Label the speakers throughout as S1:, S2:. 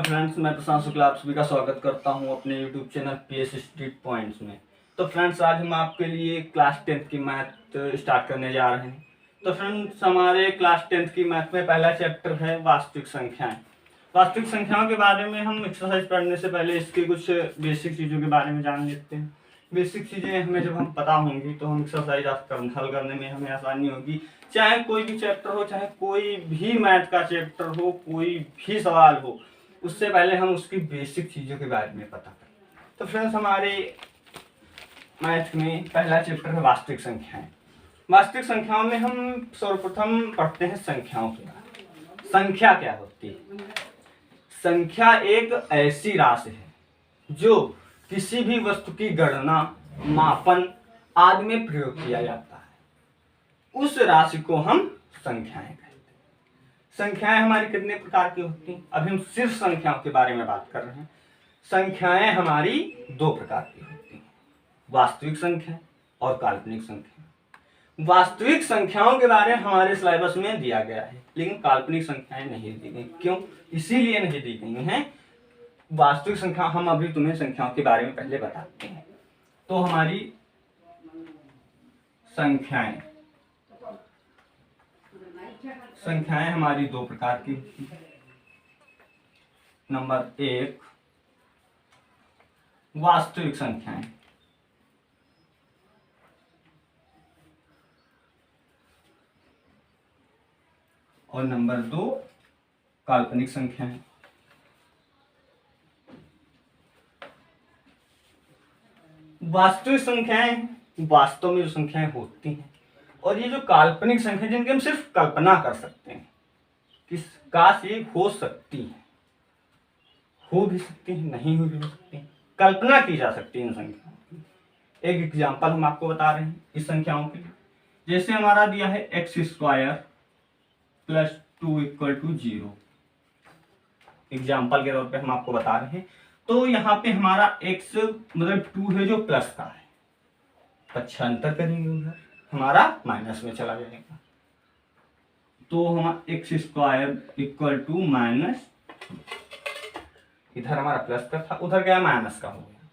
S1: Friends, मैं प्रशांत शुक्ला आप सभी का स्वागत करता हूं अपने YouTube channel PS street points में। तो फ्रेंड्स, आज हम आपके लिए क्लास 10th की मैथ स्टार्ट करने जा रहे हैं। तो फ्रेंड्स, हमारे क्लास 10th की मैथ में पहला चैप्टर है वास्तविक संख्याएं। वास्तविक संख्याओं के बारे में हम एक्सरसाइज पढ़ने से पहले इसकी कुछ बेसिक चीज़ों के बारे में जान लेते हैं। बेसिक चीज़ें हमें जब हम पता होंगी तो हम एक्सरसाइज हल करने में हमें आसानी होगी। चाहे कोई भी चैप्टर हो, चाहे कोई भी मैथ का चैप्टर हो, कोई भी सवाल हो, उससे पहले हम उसकी बेसिक चीज़ों के बारे में पता करें। तो फ्रेंड्स, हमारे मैथ में पहला चैप्टर है वास्तविक संख्याएं। वास्तविक संख्याओं में हम सर्वप्रथम पढ़ते हैं संख्याओं के बारे में। संख्या क्या होती है? संख्या एक ऐसी राशि है जो किसी भी वस्तु की गणना, मापन आदि में प्रयोग किया जाता है। उस राशि को हम संख्याएं कहते हैं। संख्याएं हमारी कितने प्रकार की होती हैं? अभी हम सिर्फ संख्याओं के बारे में बात कर रहे हैं। संख्याएं हमारी दो प्रकार की होती हैं, वास्तविक संख्या और काल्पनिक संख्या। वास्तविक संख्याओं के बारे में हमारे सिलेबस में दिया गया है, लेकिन काल्पनिक संख्याएं नहीं दी गई। क्यों? इसीलिए नहीं दी गई हैं। वास्तविक संख्या हम अभी तुम्हें संख्याओं के बारे में पहले बताते हैं। तो हमारी संख्याएं हमारी दो प्रकार की होती हैं। नंबर एक, वास्तविक संख्याएं। और नंबर दो, काल्पनिक संख्याएं। वास्तविक संख्याएं वास्तव में जो संख्याएं होती हैं, और ये जो काल्पनिक संख्या जिनकी हम सिर्फ कल्पना कर सकते हैं, किस काश ये हो सकती है, हो भी सकती है, नहीं हो भी सकती है, कल्पना की जा सकती है इन संख्याओं की। एक एग्जांपल हम आपको बता रहे हैं इस संख्याओं के लिए। जैसे हमारा दिया है x² + 2 = 0। एग्जाम्पल के तौर पे हम आपको बता रहे हैं। तो यहाँ पे हमारा x मतलब 2 है जो प्लस का है, पक्षांतर करेंगे उधर हमारा माइनस में चला जाएगा। तो हम x² = इधर हमारा प्लस का था, उधर गया माइनस का हो गया।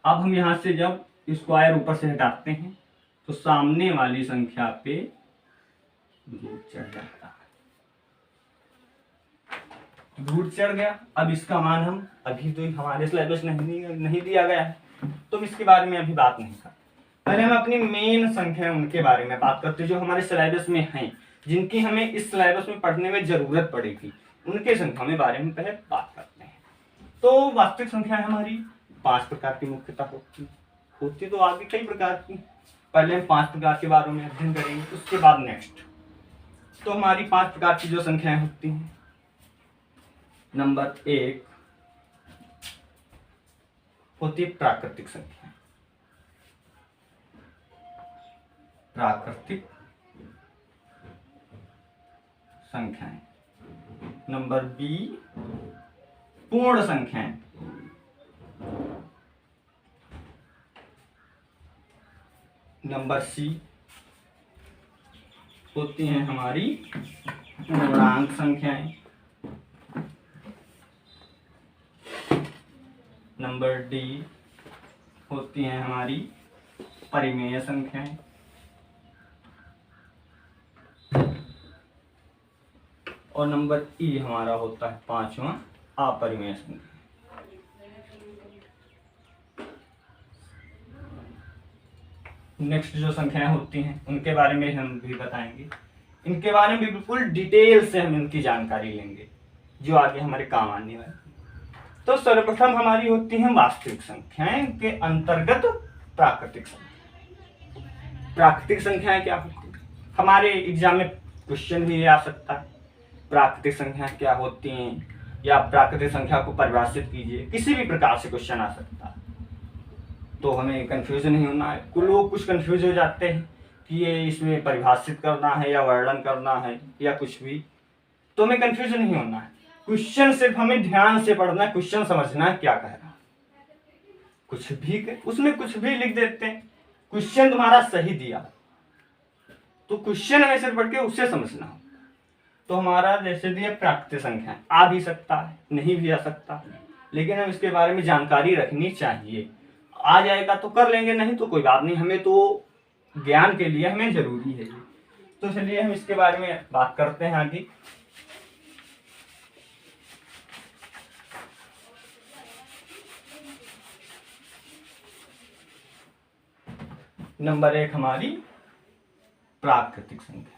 S1: अब हम यहाँ से जब स्क्वायर ऊपर से हटाते हैं तो सामने वाली संख्या पे रूट चढ़ जाता है। रूट चढ़ गया। अब इसका मान हम अभी तो हमारे सिलेबस नहीं दिया गया है, तो इसके बारे में अभी बात नहीं कर। पहले हम अपनी मेन संख्या उनके बारे में बात करते हैं जो हमारे सिलेबस में हैं, जिनकी हमें इस सिलेबस में पढ़ने में जरूरत पड़ेगी। उनके संख्या के बारे में पहले बात करते हैं। तो वास्तविक संख्या हमारी 5 प्रकार की मुख्यतः होती तो आगे कई प्रकार की। पहले हम 5 प्रकार के बारे में अध्ययन करेंगे, उसके बाद नेक्स्ट। तो हमारी 5 प्रकार की जो संख्याएं होती हैं, नंबर 1 होती है प्राकृतिक संख्या। प्राकृतिक संख्याएं। नंबर बी, पूर्ण संख्याएं। नंबर सी होती हैं हमारी पूर्णांक संख्याएं। नंबर डी होती हैं हमारी परिमेय संख्याएं। और नंबर ई हमारा होता है 5वां, अपरिमेय संख्या। नेक्स्ट जो संख्याएं होती हैं उनके बारे में हम भी बताएंगे। इनके बारे में बिल्कुल डिटेल से हम इनकी जानकारी लेंगे जो आगे हमारे काम आने वाली। तो सर्वप्रथम हमारी होती हैं वास्तविक संख्याएं के अंतर्गत प्राकृतिक संख्या। प्राकृतिक संख्याएं क्या होती हैं? हमारे एग्जाम में क्वेश्चन भी आ सकता है, प्राकृतिक संख्या क्या होती हैं, या प्राकृतिक संख्या को परिभाषित कीजिए। किसी भी प्रकार से क्वेश्चन आ सकता है, तो हमें कंफ्यूजन नहीं होना है। लोग कुछ कंफ्यूज हो जाते हैं कि ये इसमें परिभाषित करना है या वर्णन करना है या कुछ भी, तो हमें कंफ्यूजन नहीं होना है। क्वेश्चन सिर्फ हमें ध्यान से पढ़ना है, क्वेश्चन समझना है क्या कह रहा है। कुछ भी उसमें कुछ भी लिख देते हैं, क्वेश्चन तुम्हारा सही दिया तो क्वेश्चन हमें सिर्फ पढ़ के उससे समझना हो। तो हमारा जैसे दिया प्राकृतिक संख्या है, आ भी सकता है, नहीं भी आ सकता, लेकिन हम इसके बारे में जानकारी रखनी चाहिए। आ जाएगा तो कर लेंगे, नहीं तो कोई बात नहीं, हमें तो ज्ञान के लिए हमें जरूरी है ये। तो चलिए हम इसके बारे में बात करते हैं आगे। नंबर 1 हमारी प्राकृतिक संख्या।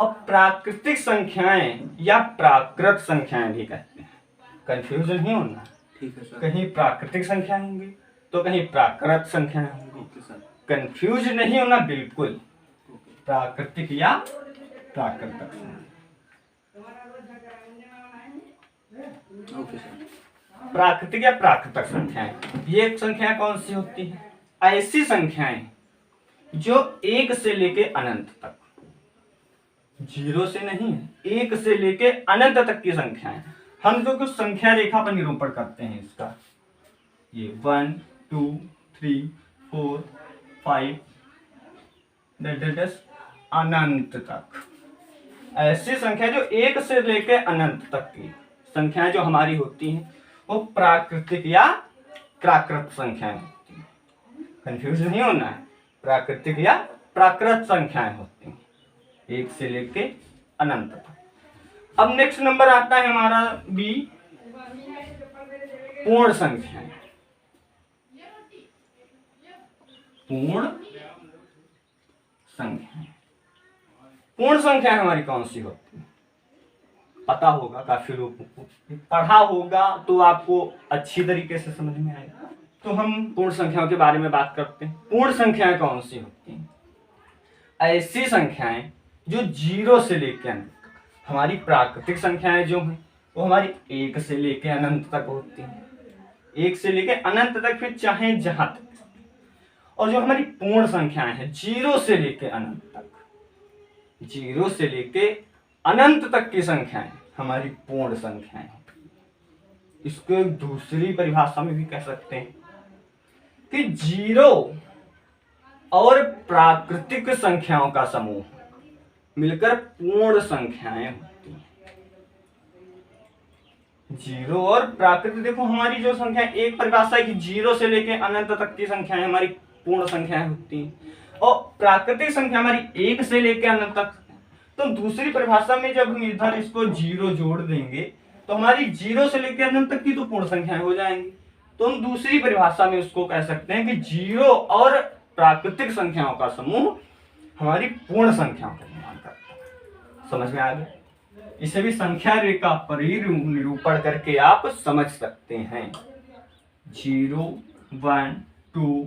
S1: अब प्राकृतिक संख्याएं या प्राकृत संख्याएं भी कहते हैं, कंफ्यूजन नहीं होना।
S2: ठीक है सर।
S1: कहीं प्राकृतिक संख्या होंगी तो कहीं प्राकृत संख्या होंगी,
S2: ओके सर।
S1: कंफ्यूज नहीं होना बिल्कुल। प्राकृतिक या प्राकृतिक संख्या।
S2: Okay sir.
S1: प्राकृतिक या प्राकृतिक संख्याएं, ये संख्या कौन सी होती है? ऐसी संख्याएं जो 1 से लेके अनंत तक, 0 से नहीं है, 1 से लेके अनंत तक की संख्याएं। हम जो कुछ संख्या रेखा पर निरूपण करते हैं इसका, ये 1 2 3 4 5 अनंत तक, ऐसी संख्या जो 1 से लेके अनंत तक की संख्याएं जो हमारी होती हैं वो प्राकृतिक या प्राकृत संख्याएं होती हैं। कंफ्यूज नहीं होना है, प्राकृतिक या प्राकृत संख्याएं होती हैं 1 से लेके अनंत तक। अब नेक्स्ट नंबर आता है हमारा बी, पूर्ण संख्याएं। पूर्ण संख्याएं, पूर्ण संख्या हमारी कौन सी होती है? पता होगा, काफी लोगों को पढ़ा होगा तो आपको अच्छी तरीके से समझ में आएगा। तो हम पूर्ण संख्याओं के बारे में बात करते हैं। पूर्ण संख्याएं कौन सी होती हैं? ऐसी संख्याएं जो 0 से लेकर अनंत तक, हमारी प्राकृतिक संख्याएं जो हैं वो हमारी 1 से लेकर अनंत तक होती हैं, 1 से लेकर अनंत तक, फिर चाहे जहां तक। और जो हमारी पूर्ण संख्याएं हैं 0 से लेकर अनंत तक, 0 से लेके अनंत तक की संख्याएं हमारी पूर्ण संख्याएं। इसको एक दूसरी परिभाषा में भी कह सकते हैं कि 0 और प्राकृतिक संख्याओं का समूह मिलकर पूर्ण संख्याएं होती हैं। 0 और प्राकृतिक, देखो हमारी जो संख्या, एक परिभाषा है कि 0 से लेकर अनंत तक की संख्याएं हमारी पूर्ण संख्याएं होती हैं, और प्राकृतिक संख्या हमारी 1 से लेकर अनंत तक। तो दूसरी परिभाषा में जब हम इधर इसको 0 जोड़ देंगे तो हमारी 0 से लेकर अनंत तक की तो पूर्ण संख्याएं हो जाएंगी। तो हम दूसरी परिभाषा में उसको कह सकते हैं कि 0 और प्राकृतिक संख्याओं का समूह हमारी पूर्ण संख्याओं का निर्माण करता है। समझ में आ गया? इसे भी संख्या रेखा पर ही निरूपण करके आप समझ सकते हैं। 0 1 2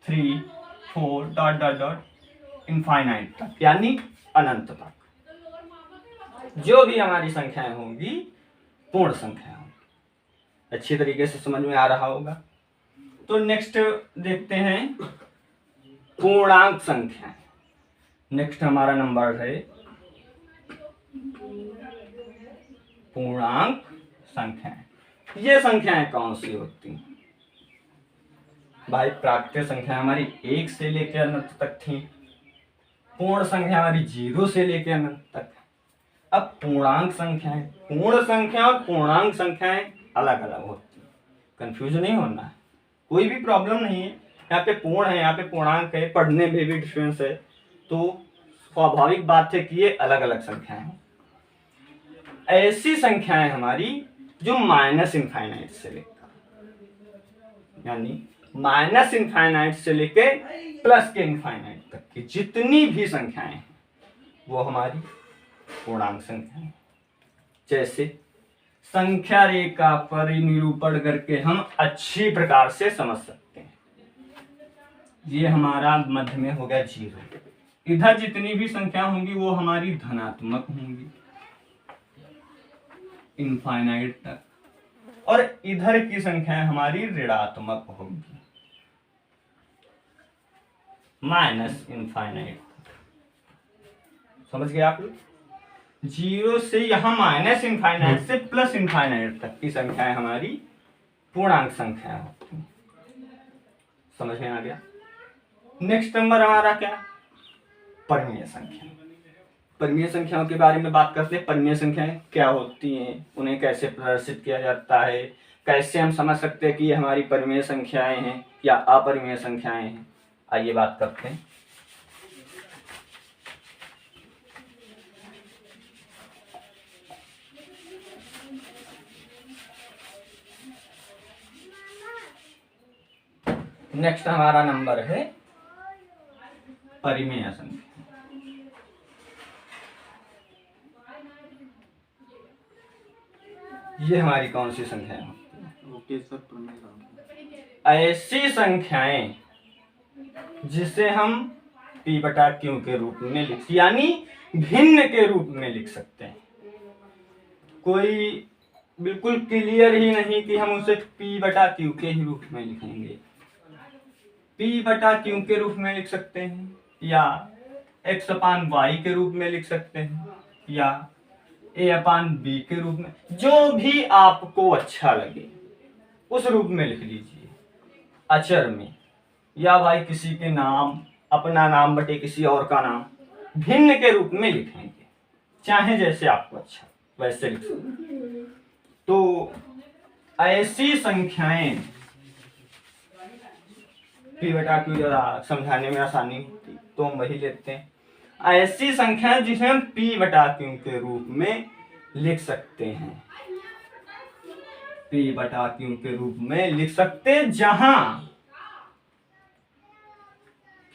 S1: 3 4 डॉट डॉट डॉट इनफाइनाइट तक, यानी अनंत तक जो भी हमारी संख्याएं होंगी पूर्ण संख्या होंगी। अच्छी तरीके से समझ में आ रहा होगा। तो नेक्स्ट देखते हैं पूर्णांक संख्याएं। नेक्स्ट हमारा नंबर है पूर्णांक संख्याएं। ये संख्याएं कौन सी होती हैं? भाई प्राकृतिक संख्या हमारी 1 से लेकर अनंत तक थी, पूर्ण संख्या हमारी 0 से लेकर अनंत तक। अब पूर्णांक संख्याएं, पूर्ण संख्या और पूर्णांक संख्याएं अलग अलग होती हैं, कंफ्यूज नहीं होना है, कोई भी प्रॉब्लम नहीं है। यहाँ पे पूर्ण है, यहाँ पे पूर्णांक है, पढ़ने में भी डिफरेंस है, तो स्वाभाविक बात है कि ये अलग अलग संख्याएं हैं। ऐसी संख्याएं हमारी जो माइनस इनफाइनाइट से लेकर, यानी माइनस इनफाइनाइट से लेके प्लस के इनफाइनाइट तक की जितनी भी संख्याएं हैं वो हमारी पूर्णांक संख्या है। जैसे संख्या रेखा पर निरूपण करके हम अच्छी प्रकार से समझ सकते हैं। ये हमारा मध्य में हो गया 0, इधर जितनी भी संख्या होंगी वो हमारी धनात्मक होंगी इनफाइनाइट तक, और इधर की संख्या हमारी ऋणात्मक होगी माइनस इनफाइनाइट। समझ गए आप लोग? 0 से यहां माइनस इनफाइनाइट से प्लस इनफाइनाइट तक की संख्याएं हमारी पूर्णांक संख्या होती हैं। समझ में आ गया? नेक्स्ट नंबर हमारा क्या? परिमेय संख्या। परिमेय संख्याओं के बारे में बात करते हैं। परिमेय संख्याएं क्या होती हैं, उन्हें कैसे प्रदर्शित किया जाता है, कैसे हम समझ सकते हैं कि ये हमारी परिमेय संख्याएं हैं या अपरिमेय संख्याएं हैं। आइए बात करते हैं। नेक्स्ट हमारा नंबर है परिमेय संख्या। ये हमारी कौन सी संख्या है?
S2: ओके सर, परिमेय संख्या
S1: ऐसी संख्याएं जिसे हम p बटा q के रूप में यानी भिन्न के रूप में लिख सकते हैं। कोई बिल्कुल क्लियर ही नहीं कि हम उसे p बटा q के ही रूप में लिखेंगे। p बटा q के रूप में लिख सकते हैं, या x अपान y के रूप में लिख सकते हैं, या a अपान b के रूप में, जो भी आपको अच्छा लगे उस रूप में लिख लीजिए। अचर में या भाई किसी के नाम, अपना नाम बटे किसी और का नाम, भिन्न के रूप में लिखेंगे, चाहे जैसे आपको अच्छा वैसे लिख सकते। तो ऐसी संख्याएं p बटा q जरा समझाने में आसानी होती तो हम वही लेते हैं। ऐसी संख्याएं जिसे हम p बटा q के रूप में लिख सकते हैं, p बटा q के रूप में लिख सकते हैं, जहां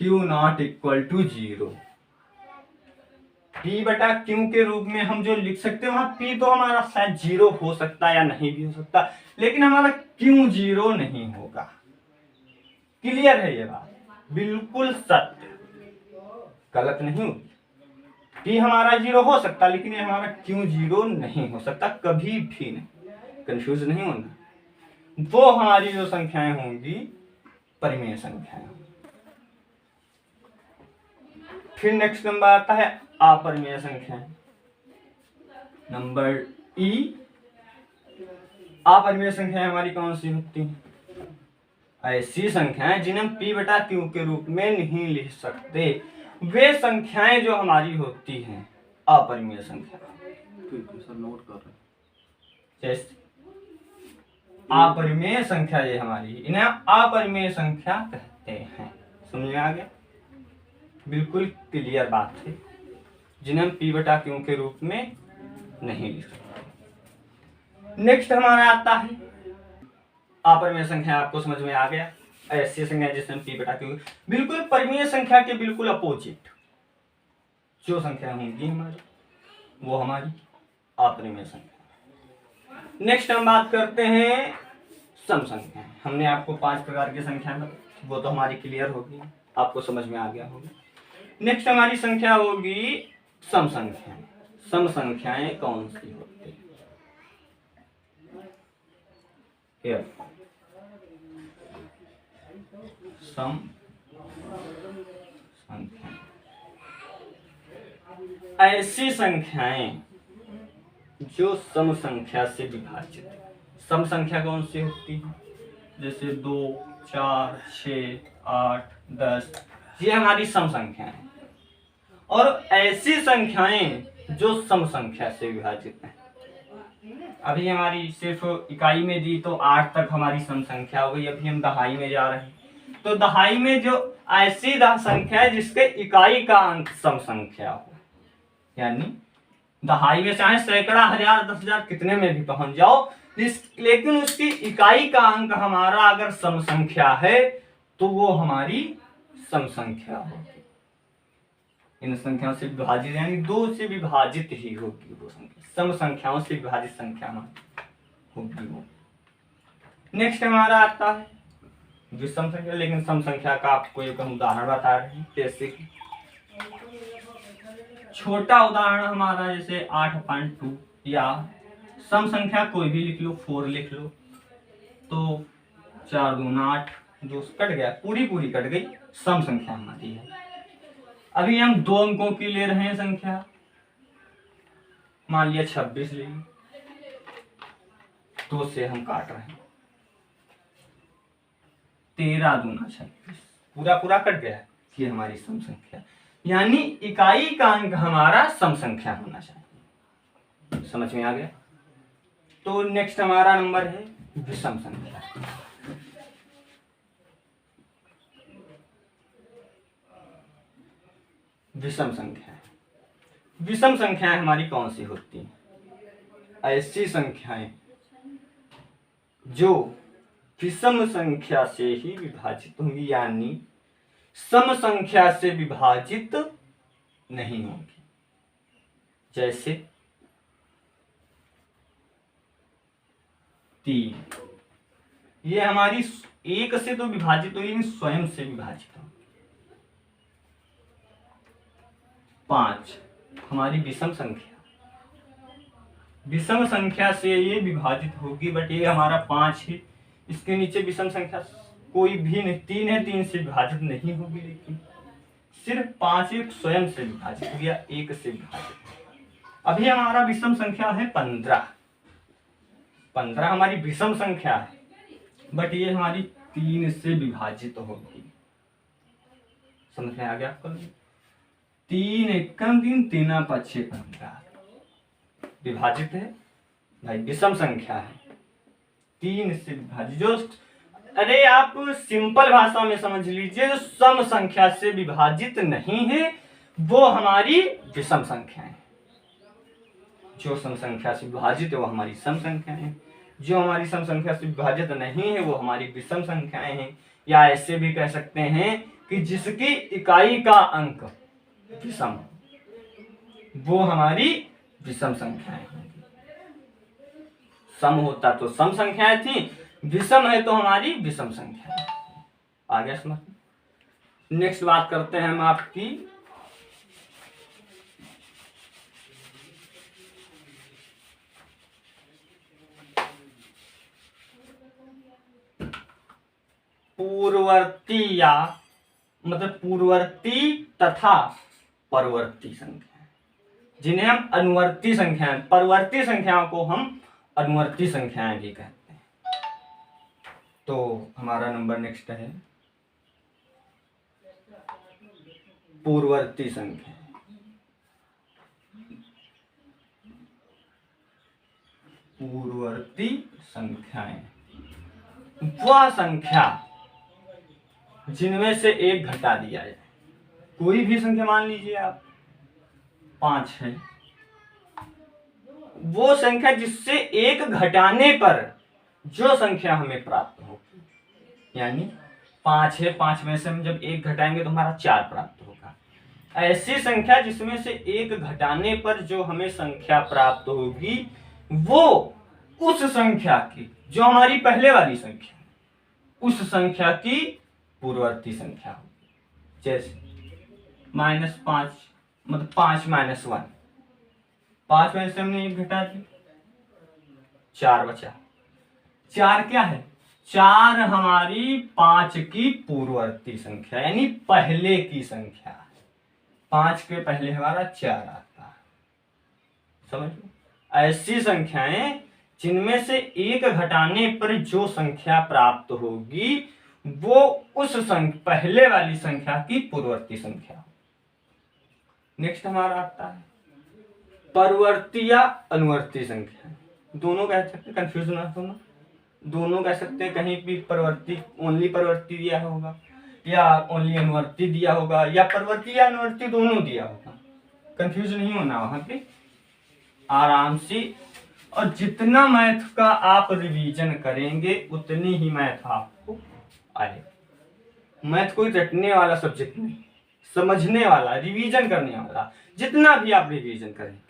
S1: q not equal to 0। p बटा q के रूप में हम जो लिख सकते हैं वहां p तो हमारा शायद 0 हो सकता है या नहीं भी हो सकता, लेकिन हमारा q 0 नहीं होगा। क्लियर है ये बात? बिल्कुल सत्य, गलत नहीं होगी। p हमारा 0 हो सकता, लेकिन ये हमारा q 0 नहीं हो सकता, कभी भी नहीं। कंफ्यूज नहीं होना। वो हमारी जो संख्याएं होंगी परिमेय संख्याएं। फिर नेक्स्ट नंबर आता है अपरिमेय संख्याएं। नंबर ई। अपरिमेय संख्याएं हमारी कौन सी होती हैं? ऐसी संख्याएं जिन्हें हम p बटा q के रूप में नहीं लिख सकते, वे संख्याएं जो हमारी होती हैं अपरिमेय संख्या।
S2: ठीक है सर, नोट कर रहे हैं।
S1: जैसे अपरिमेय संख्या ये हमारी, इन्हें अपरिमेय संख्या कहते हैं। समझ में आ गया? बिल्कुल क्लियर बात है, जिन्हें हम p बटा q के रूप में नहीं लिख सकते। नेक्स्ट हमारा आता है अपरिमेय संख्या। आपको समझ में आ गया? ऐसी संख्या जिसे हम p बटा q, बिल्कुल परिमेय संख्या के बिल्कुल अपोजिट जो संख्या होंगी हमारी, वो हमारी अपरिमेय संख्या। नेक्स्ट हम बात करते हैं सम संख्या। हमने आपको 5 प्रकार की संख्या बताई, वो तो हमारी क्लियर होगी, आपको समझ में आ गया होगा। नेक्स्ट हमारी संख्या होगी सम संख्याएं। सम संख्याएं कौन सी होती है? सम संख्या ऐसी संख्याएं जो सम संख्या से विभाजित है। सम संख्या कौन सी होती है? जैसे 2, 4, 6, 8, 10, ये हमारी सम संख्याएं हैं। और ऐसी संख्याएं जो सम संख्या से विभाजित हैं। अभी हमारी सिर्फ इकाई में दी तो 8 तक हमारी सम संख्या हो गई। अभी हम दहाई में जा रहे हैं, तो दहाई में जो ऐसी संख्या है जिसके इकाई का अंक सम संख्या हो, यानी दहाई में चाहे सैकड़ा, हजार, 10,000 कितने में भी पहुंच जाओ, लेकिन उसकी इकाई का अंक हमारा अगर सम संख्या है तो वो हमारी सम संख्या होगी। इन संख्याओं से विभाजित, यानी 2 से विभाजित ही होगी वो संख्या। सम संख्याओं से विभाजित संख्या होगी वो। नेक्स्ट हमारा आता है विषम संख्या। लेकिन सम संख्या का आपको एक हम उदाहरण बता रहे हैं। जैसे कि छोटा उदाहरण हमारा जैसे 8/2, या सम संख्या कोई भी लिख लो, 4 लिख लो, तो 4 दूना 8, 2 कट गया, पूरी कट गई, सम संख्या हमारी है। अभी हम 2 अंकों की ले रहे हैं संख्या, मान लिया 26 ले, 2 से हम काट रहे हैं, 13 दूना 26, पूरा कट गया, ये हमारी सम संख्या। यानी इकाई का अंक हमारा सम संख्या होना चाहिए। समझ में आ गया? तो नेक्स्ट हमारा नंबर है विषम संख्या। विषम संख्या, विषम संख्याएं हमारी कौन सी होती हैं? ऐसी संख्याएं जो विषम संख्या से ही विभाजित होंगी, यानी सम संख्या से विभाजित नहीं होंगी। जैसे 3, ये हमारी एक से तो विभाजित होगी लेकिन स्वयं से विभाजित होगी। 5 हमारी विषम संख्या, विषम संख्या से ये विभाजित होगी, बट ये हमारा 5 है, इसके नीचे विषम संख्या कोई भी नहीं। 3 है, 3 से विभाजित नहीं होगी, लेकिन सिर्फ 5 एक स्वयं से विभाजित हो गया, 1 से विभाजित। अभी हमारा विषम संख्या है 15। 15 हमारी विषम संख्या है, बट ये हमारी 3 से विभाजित होगी। समझ में आ गया आपको? 3 एकम 3, 3 पक्षे 15 विभाजित है भाई, विषम संख्या है, 3 से विभाजित। जो अरे आप सिंपल भाषा में समझ लीजिए, जो सम संख्या से विभाजित नहीं है वो हमारी विषम संख्या है। जो सम संख्या से विभाजित है वो हमारी सम संख्या है, जो हमारी सम संख्या से विभाजित नहीं है वो हमारी विषम संख्याएं हैं। या ऐसे भी कह सकते हैं कि जिसकी इकाई का अंक विषम, वो हमारी विषम संख्याएं होंगी। सम होता तो सम संख्याएं थी, विषम है तो हमारी विषम संख्या। आ गया समझ? नेक्स्ट बात करते हैं हम आपकी पूर्ववर्ती, या मतलब पूर्ववर्ती तथा परवर्ती संख्या, जिन्हें हम अनुवर्ती संख्याएं, परवर्ती संख्याओं को हम अनुवर्ती संख्याएं भी कहते हैं। तो हमारा नंबर नेक्स्ट है पूर्ववर्ती संख्या। पूर्ववर्ती संख्याएं वह संख्या जिनमें से एक घटा दिया जाए। कोई भी संख्या मान लीजिए आप 5 है, वो संख्या जिससे एक घटाने पर जो संख्या हमें प्राप्त होगी, यानी 5 है, 5 में से हम जब एक घटाएंगे तो हमारा 4 प्राप्त होगा। ऐसी संख्या जिसमें से एक घटाने पर जो हमें संख्या प्राप्त होगी वो उस संख्या की, जो हमारी पहले वाली संख्या, उस संख्या की पूर्ववर्ती संख्या होगी। जैसे -5 मतलब 5 - 1, 5 में से हमने एक घटा दी, 4 बचा। 4 क्या है? 4 हमारी 5 की पूर्ववर्ती संख्या, यानी पहले की संख्या है। 5 के पहले हमारा 4 आता है। समझ लो, ऐसी संख्याएं जिनमें से एक घटाने पर जो संख्या प्राप्त होगी वो उस पहले वाली संख्या की पूर्ववर्ती संख्या। नेक्स्ट हमारा आता है परवर्ती या अनुवर्ती संख्या। दोनों कह सकते हैं, कंफ्यूज ना होना, दोनों कह सकते हैं। कहीं भी परवर्ती, ओनली परवर्ती दिया होगा, या ओनली अनुवर्ती दिया होगा, या परवर्ती या अनुवर्ती दोनों दिया होगा। कंफ्यूज नहीं होना वहां पे, आराम से। और जितना मैथ का आप रिवीजन करेंगे उतनी ही मैथ आपको आएगा। मैथ कोई रटने वाला सब्जेक्ट नहीं, समझने वाला, रिवीजन करने वाला। जितना भी आप रिवीजन करेंगे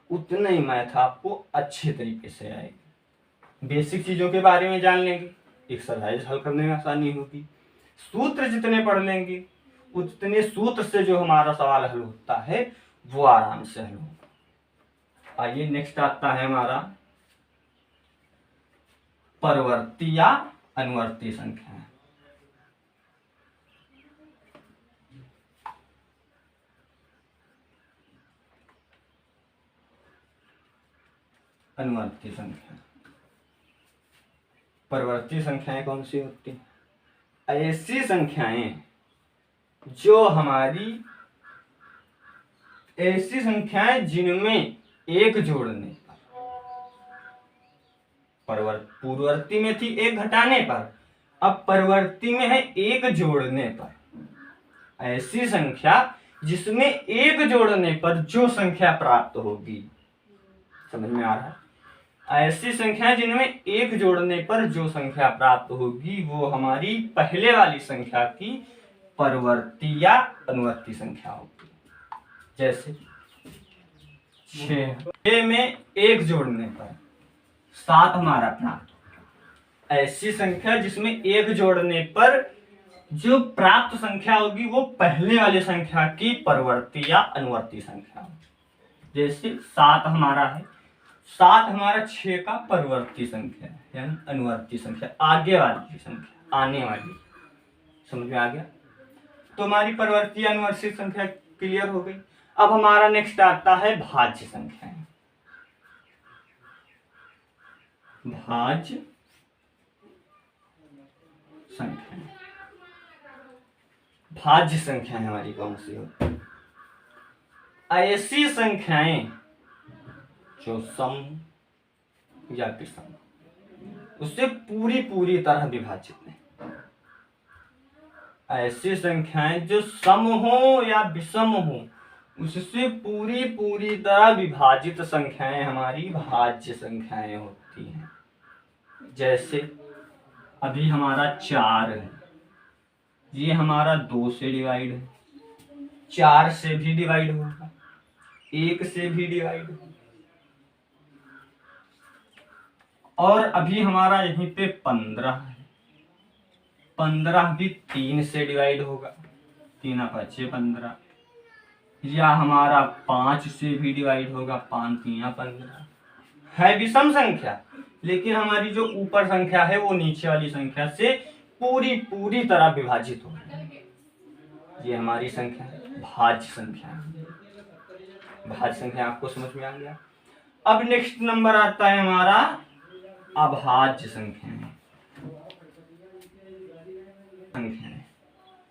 S1: उतना ही मैथ आपको अच्छे तरीके से आएगी। बेसिक चीजों के बारे में जान लेंगे, एक्सरसाइज हल करने में आसानी होगी। सूत्र जितने पढ़ लेंगे उतने सूत्र से जो हमारा सवाल हल होता है वो आराम से हल होगा। आइए नेक्स्ट आता है हमारा परवर्ती या अनुवर्ती संख्या। अनुवर्ती संख्या, परवर्ती संख्याएं कौन सी होती हैं? ऐसी संख्याएं जो हमारी ऐसी संख्याएं जिनमें एक जोड़ने पर पूर्ववर्ती में थी एक घटाने पर, अब परवर्ती में है एक जोड़ने पर। ऐसी संख्या जिसमें एक जोड़ने पर जो संख्या प्राप्त होगी, समझ में आ रहा है? ऐसी संख्या जिनमें एक जोड़ने पर जो संख्या प्राप्त होगी वो हमारी पहले वाली संख्या की परवर्ती या अनुवर्ती संख्या होगी। जैसे 6 में एक जोड़ने पर 7 हमारा प्राप्त होगा। ऐसी संख्या जिसमें एक जोड़ने पर जो प्राप्त संख्या होगी वो पहले वाली संख्या की परवर्ती या अनुवर्ती संख्या होगी। जैसे 7 हमारा है, 7 हमारा 6 का परवर्ती संख्या है यानी अनुवर्ती संख्या, आगे वाली संख्या, आने वाली। समझ में आ गया? तो हमारी परवर्ती या अनुवर्ती संख्या क्लियर हो गई। अब हमारा नेक्स्ट आता है भाज्य संख्याएं। भाज्य संख्याएं, भाज्य संख्याएं हमारी कौन सी होती है? ऐसी संख्याएं जो सम या विषम उससे पूरी तरह विभाजित नहीं। ऐसी संख्याएं जो सम हो या विषम हो उससे पूरी तरह विभाजित संख्याएं हमारी भाज्य संख्याएं होती हैं। जैसे अभी हमारा 4 है, ये हमारा 2 से डिवाइड है, 4 से भी डिवाइड होगा, 1 से भी डिवाइड होगा, और अभी हमारा यहीं पे 15 है, 15 भी 3 से डिवाइड होगा, 3 5 15, या हमारा 5 से भी डिवाइड होगा, 5 3 15। है विषम संख्या, लेकिन हमारी जो ऊपर संख्या है वो नीचे वाली संख्या से पूरी तरह विभाजित हो रही है। ये हमारी संख्या है, भाज्य संख्या है। भाज्य संख्या आपको समझ में आ गया। अब नेक्स्ट नंबर आता है हमारा अभाज्य संख्याएं।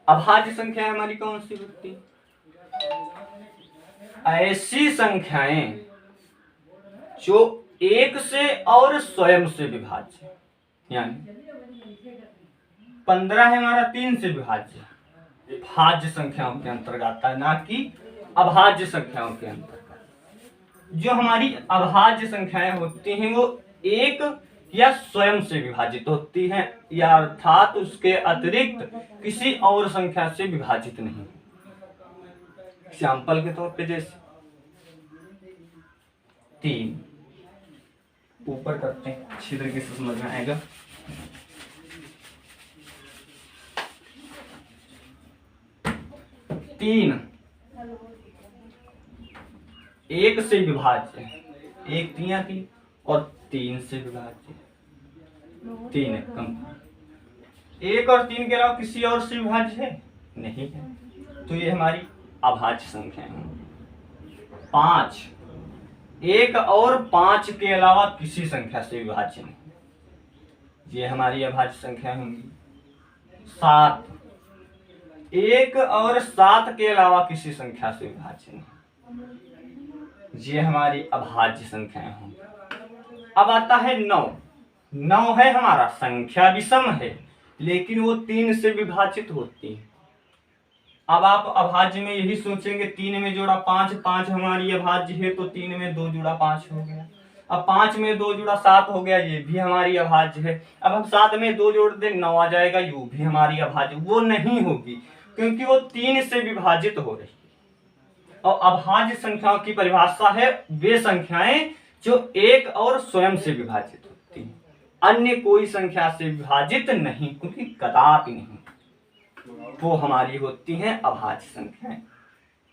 S1: अभाज्य संख्या हमारी कौन सी होती है? ऐसी संख्याएं जो एक से और स्वयं से विभाज्य, यानी 15 है हमारा 3 से विभाज्य, भाज्य संख्याओं के अंतर्गत आता है, ना कि अभाज्य संख्याओं के अंतर्गत। जो हमारी अभाज्य संख्याएं होती हैं वो एक या स्वयं से विभाजित होती हैं, या अर्थात उसके अतिरिक्त किसी और संख्या से विभाजित नहीं। एग्जाम्पल के तौर पे जैसे 3, ऊपर करते हैं अच्छी तरीके से समझ में आएगा। 3 1 से विभाज्य है, 1 3 3 और 3 से विभाज्य, 3 है कम। 1 और 3 के अलावा किसी और से विभाज्य है नहीं है, तो ये हमारी अभाज्य संख्या है। 5 1 और 5 के अलावा किसी संख्या से विभाज्य नहीं, ये हमारी अभाज्य संख्या होंगी। 7 1 और 7 के अलावा किसी संख्या से विभाज्य नहीं, ये हमारी अभाज्य संख्याएं होंगी। अब आता है 9। 9 है हमारा संख्या विषम है, लेकिन वो 3 से विभाजित होती है। अब आप अभाज्य में यही सोचेंगे 3 में जोड़ा 5, 5 हमारी अभाज्य है, तो 3 में 2 जुड़ा 5 हो गया। अब 5 में 2 जुड़ा 7 हो गया, ये भी हमारी अभाज्य है। अब हम 7 में 2 जोड़ दें 9 आ जाएगा, ये भी हमारी अभाज्य, वो नहीं होगी क्योंकि वो 3 से विभाजित हो रही है। और अभाज्य संख्याओं की परिभाषा है वे संख्याएं जो एक और स्वयं से विभाजित होती हैं, अन्य कोई संख्या से विभाजित नहीं, क्योंकि कदापि नहीं, वो हमारी होती हैं अभाज्य संख्याएं।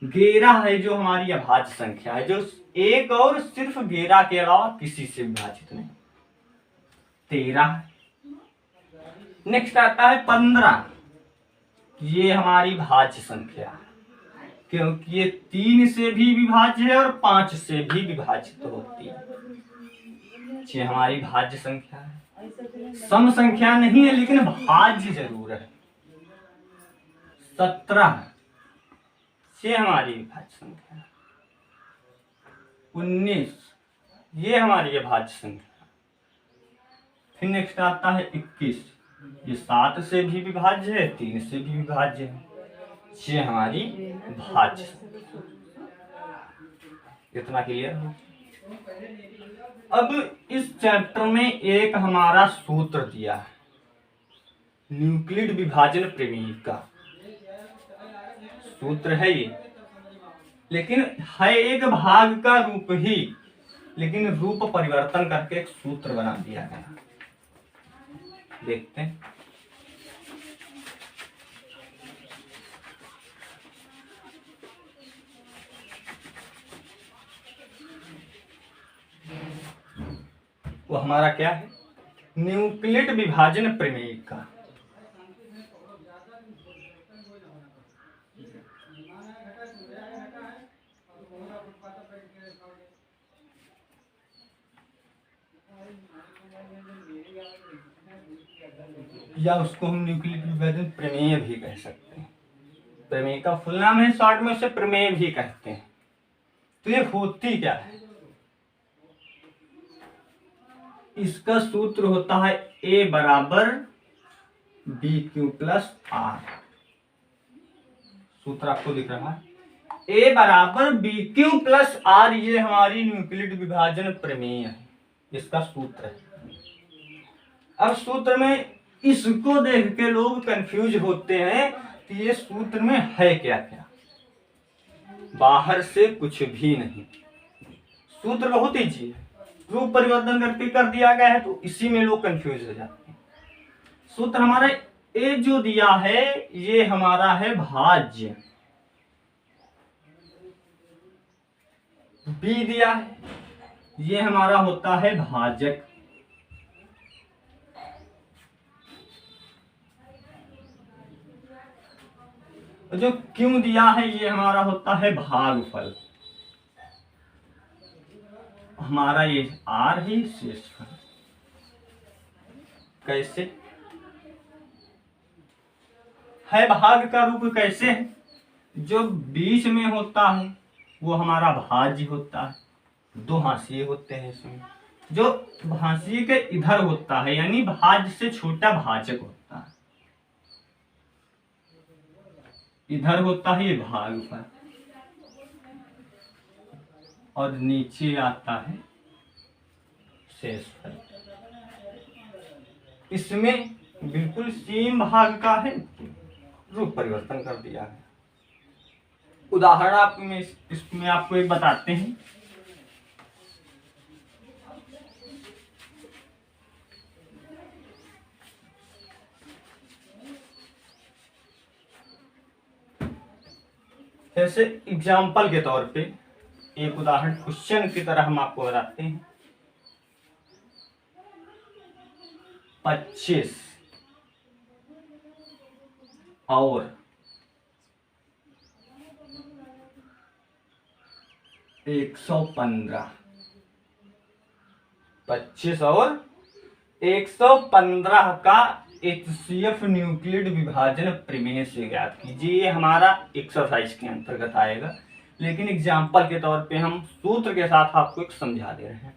S1: 11 है जो हमारी अभाज्य संख्या है, जो एक और सिर्फ 11 के अलावा किसी से विभाजित नहीं। 13 नेक्स्ट आता है 15, ये हमारी भाज्य संख्या है क्योंकि ये 3 से भी विभाज्य है और 5 से भी विभाजित होती है, ये हमारी भाज्य संख्या है। सम संख्या नहीं है लेकिन भाज्य जरूर है। 17 ये हमारी भाज्य संख्या है। 19, ये हमारी ये भाज्य संख्या। फिर नेक्स्ट आता है 21, ये 7 से भी विभाज्य है, 3 से भी विभाज्य है, ये हमारी भाज्य संख्या। इतना क्लियर है। अब इस चैप्टर में एक हमारा सूत्र दिया है, न्यूक्लिड विभाजन प्रमेय का सूत्र है ये, लेकिन है एक भाग का रूप ही, लेकिन रूप परिवर्तन करके एक सूत्र बना दिया गया। देखते हैं। वो हमारा क्या है, न्यूक्लिड विभाजन प्रमेय का। या उसको हम न्यूक्लिड विभाजन प्रमेय भी कह सकते हैं। प्रमेय का फुल नाम है, शॉर्ट में उसे प्रमेय भी कहते हैं। तो ये होती क्या है, इसका सूत्र होता है A बराबर BQ प्लस R। सूत्र आपको दिख रहा है, A बराबर BQ प्लस R, ये हमारी न्यूक्लिड विभाजन प्रमेय है, इसका सूत्र है। अब सूत्र में इसको देख के लोग कंफ्यूज होते हैं कि ये सूत्र में है क्या क्या। बाहर से कुछ भी नहीं, सूत्र बहुत ईजी है, रूप परिवर्तन करके कर दिया गया है, तो इसी में लोग कंफ्यूज हो जाते हैं। सूत्र हमारा ए जो दिया है ये हमारा है भाज्य, बी दिया है ये हमारा होता है भाजक, जो क्यों दिया है ये हमारा होता है भागफल, हमारा ये आर है शेषफल। कैसे है, भाग का रूप कैसे है, जो बीच में होता है वो हमारा भाज्य होता है, दो हाशिए होते हैं इसमें, जो हाशिए के इधर होता है यानी भाज्य से छोटा भाजक होता है, इधर होता है ये भागफल, और नीचे आता है शेषफल। इसमें बिल्कुल सेम भाग का है, रूप परिवर्तन कर दिया है। उदाहरण आप में इसमें आपको एक बताते हैं। जैसे एग्जाम्पल के तौर पे एक उदाहरण क्वेश्चन की तरह हम आपको बताते हैं। 25 और 115, 25 और 115 का HCF न्यूक्लिड विभाजन प्रमेय से ज्ञात कीजिए। ये हमारा एक्सरसाइज के अंतर्गत आएगा, लेकिन एग्जाम्पल के तौर पे हम सूत्र के साथ आपको एक समझा दे रहे हैं।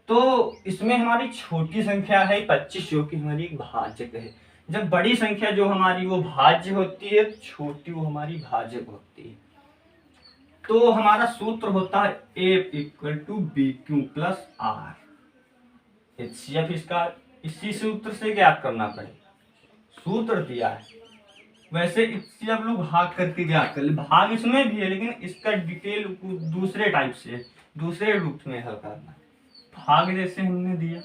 S1: तो इसमें हमारी छोटी संख्या है 25, जो कि हमारी एक भाजक है। जब बड़ी संख्या जो हमारी वो भाज्य होती है, छोटी वो हमारी भाजक होती है। तो हमारा सूत्र होता है A = BQ + R। HCF इसका इसी सूत्र से ज्ञात करना पड़ेगा, सूत्र दिया है। वैसे इससे आप लोग भाग करके ज्ञात कर ले, भाग इसमें भी है लेकिन इसका डिटेल दूसरे टाइप से, दूसरे रूप में हल करना है। भाग जैसे हमने दिया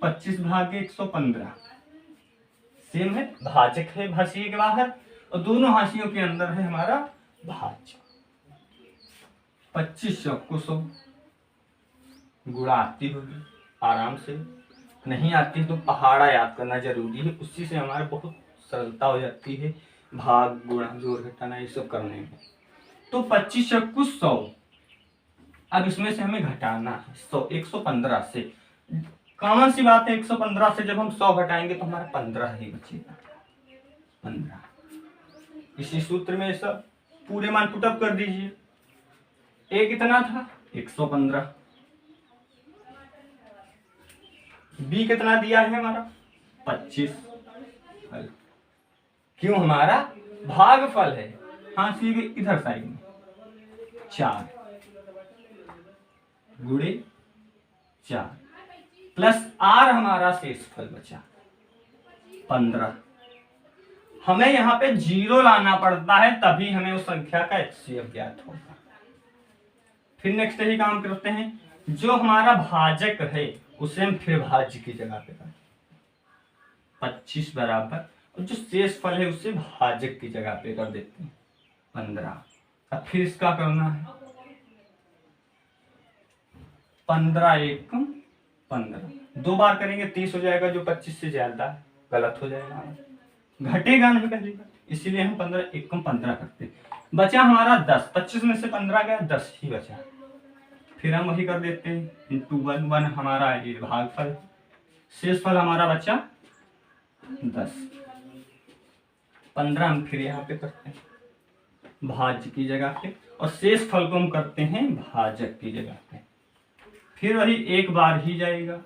S1: 25 भागे 115, सेम है, भाजक है हाशिए के बाहर और दोनों हाशियों के अंदर है हमारा भाज्य। 25 को 100 गुणा आती होगी आराम से, नहीं आती तो पहाड़ा याद करना जरूरी है, उसी से हमारे बहुत सरलता हो जाती है भाग गुणा जोड़ घटाना ये सब करने में। तो 25 को 100, अब इसमें से हमें घटाना है 100, 115 से। कॉमन सी बात है, 115 से जब हम 100 घटाएंगे तो हमारा 15 ही बचेगा, 15। इसी सूत्र में सब पूरे मान पुटअप कर दीजिए। ए कितना था 115। बी कितना दिया है हमारा 25। क्यों हमारा भागफल है। हाँ सीधे इधर साइड में 4 गुणे 4 प्लस आर हमारा शेषफल बचा 15। हमें यहाँ पे 0 लाना पड़ता है तभी हमें उस संख्या का एचसीएफ ज्ञात होगा। फिर नेक्स्ट यही काम करते हैं, जो हमारा भाजक है उसे हम फिर भाज्य की जगह पे करें 25 बराबर, और जो शेषफल है उसे भाजक की जगह पे कर देते हैं 15। अब फिर इसका करना है 15 एकम 15, 2 बार करेंगे 30 हो जाएगा, जो 25 से ज्यादा है गलत हो जाएगा, घटेगा नहीं पहली बार, इसीलिए हम 15 एकम 15 करते हैं। बचा हमारा 10, 25 में से 15 गया 10 ही बचा। फिर हम वही कर देते हैं इंटू 1 हमारा ये भागफल, शेषफल हमारा बचा 10। 15 हम फिर यहाँ पे करते हैं भाज्य की जगह पे, और शेषफल को हम करते हैं भाजक की जगह पे। फिर वही एक बार ही जाएगा,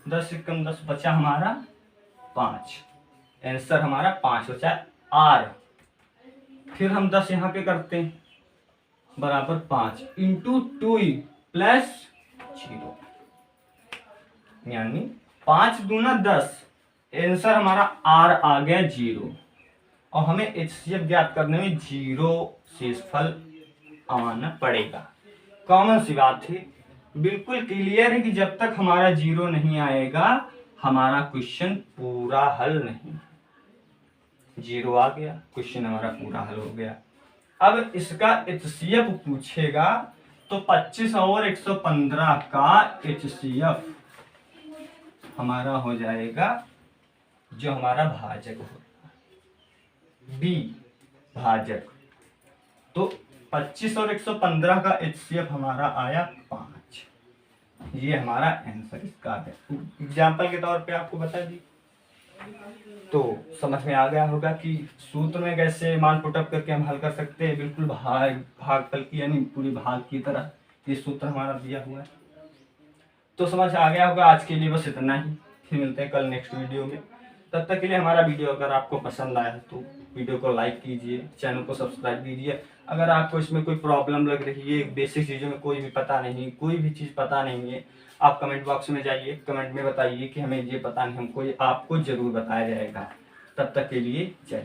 S1: 10 एकम 10 बचा हमारा 5, आंसर हमारा 5 बचा आर। फिर हम 10 यहाँ पे करते हैं बराबर 5 इंटू 2 प्लस 0, यानी 5 दूना 10, आंसर हमारा आर आ गया 0। और हमें एचसीएफ ज्ञात करने में 0 शेषफल आना पड़ेगा। कॉमन सी बात है, बिल्कुल क्लियर है कि जब तक हमारा 0 नहीं आएगा हमारा क्वेश्चन पूरा हल नहीं। 0 आ गया, क्वेश्चन हमारा पूरा हल हो गया। अब इसका एचसीएफ पूछेगा तो 25 और 115 का एचसीएफ हमारा हो जाएगा जो हमारा भाजक होगा बी भाजक। तो 25 और 115 का एचसीएफ हमारा आया 5। ये हमारा आंसर इसका है। एग्जाम्पल के तौर पे आपको बता दी तो समझ में आ गया होगा कि सूत्र में कैसे मान पुटअप करके हम हल कर सकते हैं, बिल्कुल भागफल की यानी पूरी भाग की तरह ये सूत्र हमारा दिया हुआ है। तो समझ आ गया होगा। आज के लिए बस इतना ही, फिर मिलते हैं कल नेक्स्ट वीडियो में। तब तक के लिए हमारा वीडियो अगर आपको पसंद आया तो वीडियो को लाइक कीजिए, चैनल को सब्सक्राइब कीजिए। अगर आपको इसमें कोई प्रॉब्लम लग रही है, बेसिक चीज़ों में कोई भी पता नहीं, कोई भी चीज़ पता नहीं है, आप कमेंट बॉक्स में जाइए, कमेंट में बताइए कि हमें ये पता नहीं, हमको आपको जरूर बताया जाएगा। तब तक के लिए जय।